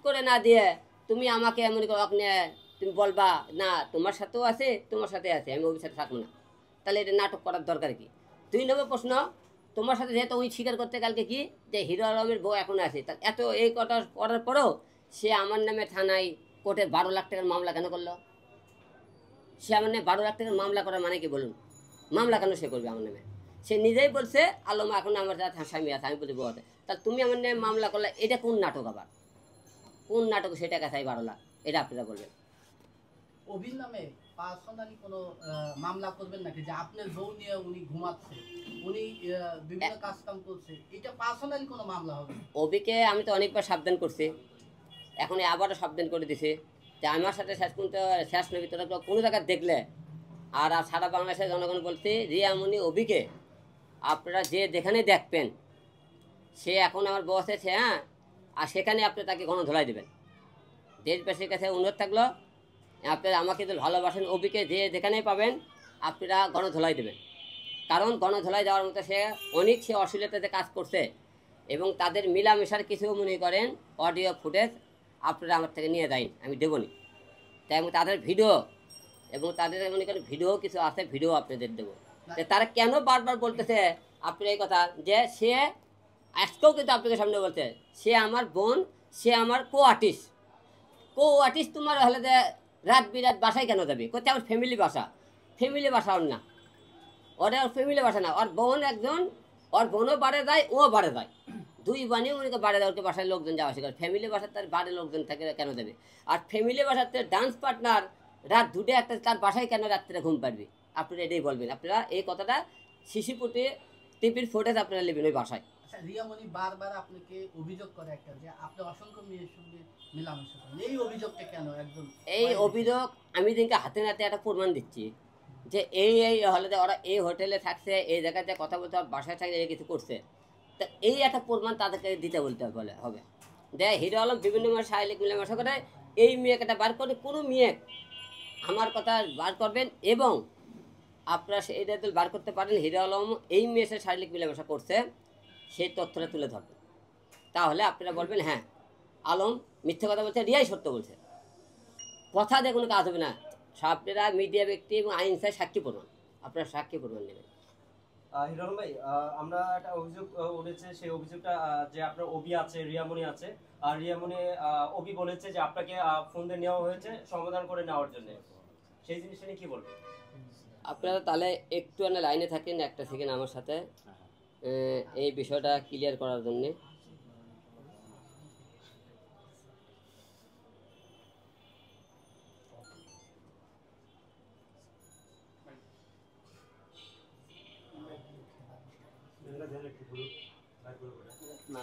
করে না দিয়ে তুমি আমাকে এমন করে নিয়ে তুমি বলবা না তোমার সাথেও আছে তোমার সাথে আছে, আমি ওর সাথে থাকবো না, তাহলে এটা নাটক করার দরকার কি? 2 নম্বর প্রশ্ন, তোমার সাথে যেহেতু ওই স্বীকার করতে কালকে কি যে হিরো আলমের বউ এখন আছে, তা এত এই কথা করার পরেও সে আমার নামে থানায় কোর্টে 12 লাখ টাকার মামলা কেন করলো? সে আমার নামে 12 লাখ টাকার মামলা করার মানে কি বলুন? মামলা কেন সে করবে আমার নামে? সে নিজেই বলছে আলম এখন আমার যা স্বামী আছে, আমি বলছি বউ আছে, তা তুমি আমার নামে মামলা করলে, এটা কোন নাটক আবার? কোন নাটক সেটা কাছাই 12 লাখ? এটা আপনারা বলবেন। অভির নামে পার্সোনালি কোনো মামলা করবেন নাকি, যে আপনার বউ নিয়ে উনি ঘুমাচ্ছে, উনি বিভিন্ন কাজ কাম করছে, এটা পার্সোনালি কোনো মামলা হবে? অভিকে আমি তো অনেকবার সাবধান করছি, এখন আবারও সাবধান করে দিছি যে আমার সাথে শেষ পর্যন্ত শেষ নবী তোরা কোনো জায়গায় দেখলে, আর সারা বাংলাদেশের জনগণ বলছে রিয়ামণি অভিকে আপনারা যে যেখানে দেখবেন, সে এখন আমার বস আছে, হ্যাঁ, আর সেখানে আপনি তাকে গণধোলাই দেবেন। দেশবাসীর কাছে অনুরোধ থাকলো, আপনারা আমাকে যদি ভালোবাসেন, অভিকে যে যেখানেই পাবেন আপনারা গণধোলাই দেবেন, কারণ গণধোলাই দেওয়ার মতো সে অনেক সে অশ্লীলতাতে কাজ করছে, এবং তাদের মিলামেশার কিছু মনে করেন অডিও ফুটেজ আপনারা আমার থেকে নিয়ে যান, আমি দেবনি। তাই এবং তাদের ভিডিও এবং তাদের মনে করেন ভিডিও কিছু আছে, ভিডিও আপনাদের দেবো। তারা কেন বারবার বলতেছে আপনি এই কথা, যে সে আজকেও কিন্তু আপনাকে সামনে বলছে সে আমার বোন, সে আমার আর্টিস্ট। আর্টিস্ট তোমার হলে যে রাত বিরাত বাসায় কেন যাবে? কোথায় আমার ফ্যামিলি বাসা, ফ্যামিলি বাসা ওর না, ওর ফ্যামিলি বাসা না, ওর বোন একজন, ওর বোনও বাড়ে যায়, ও বাড়ে যায়, 2 বানিয়ে উনি বাড়ে যায়, ওকে বাসায় লোকজন যাওয়া আসে করে, ফ্যামিলি বাসার তার বাড়ির লোকজন থাকে কেন দেবে? আর ফ্যামিলি বাসার তার ডান্স পার্টনার রাত 2টে একটা তার বাসায় কেন রাত্রে ঘুম পাড়বে? আপনারা এটাই বলবেন, আপনারা এই কথাটা শিশুপুটে টিভির ফুটেজ আপনারা নেবেন ওই বাসায়। রিয়ামণি বারবার আপনাকে অভিযোগ করে একটা, যে আপনি অসংখ্য মেয়ের সঙ্গে মেলামেশা করেন, এই অভিযোগটা কেন একদম? এই অভিযোগ আমি দিনকে হাতে নাতে একটা প্রমাণ দিচ্ছি, যে এই হলে ওরা এই হোটেলে থাকছে, এই জায়গাতে কথা বলতে হবে, বাসায় থাকলে এই কিছু করছে, তা এই একটা প্রমাণ তাদেরকে দিতে বলতে বলে হবে। দেখ হিরো আলম বিভিন্ন মাস শারীরিক মিলামেশা করে, এই মেয়েকে বার করে, কোনো মেয়ে আমার কথা বার করবেন, এবং আপনারা সেইটা যদি বার করতে পারেন হিরো আলম এই মেয়ের সাথে শারীরিক মিলামেশা করছে, সেই তথ্যটা তুলে ধরবেন, তাহলে আপনারা বলবেন হ্যাঁ আলম মিথ্যে কথা বলছে, রিয়াই সত্য বলছে, কথা দিয়ে কোনো কাজ হবে না। আপনারা মিডিয়া ব্যক্তি এবং আইন সাই সাক্ষী প্রমাণ, আপনারা সাক্ষী প্রমাণ নেবেন। হিরো আলম ভাই, আমরা একটা অভিযোগ উঠেছে, সেই অভিযোগটা যে আপনার অভি আছে, রিয়ামণি আছে, আর রিয়ামণি অভি বলেছে যে আপনাকে ফোন দিয়ে নেওয়া হয়েছে সমাধান করে নেওয়ার জন্য, সেই জিনিসটা নিয়ে কি বলবেন? আপনারা তাহলে একটু লাইনে থাকেন, একটা সেকেন্ড আমার সাথে এই বিষয়টা ক্লিয়ার করার জন্যে। না,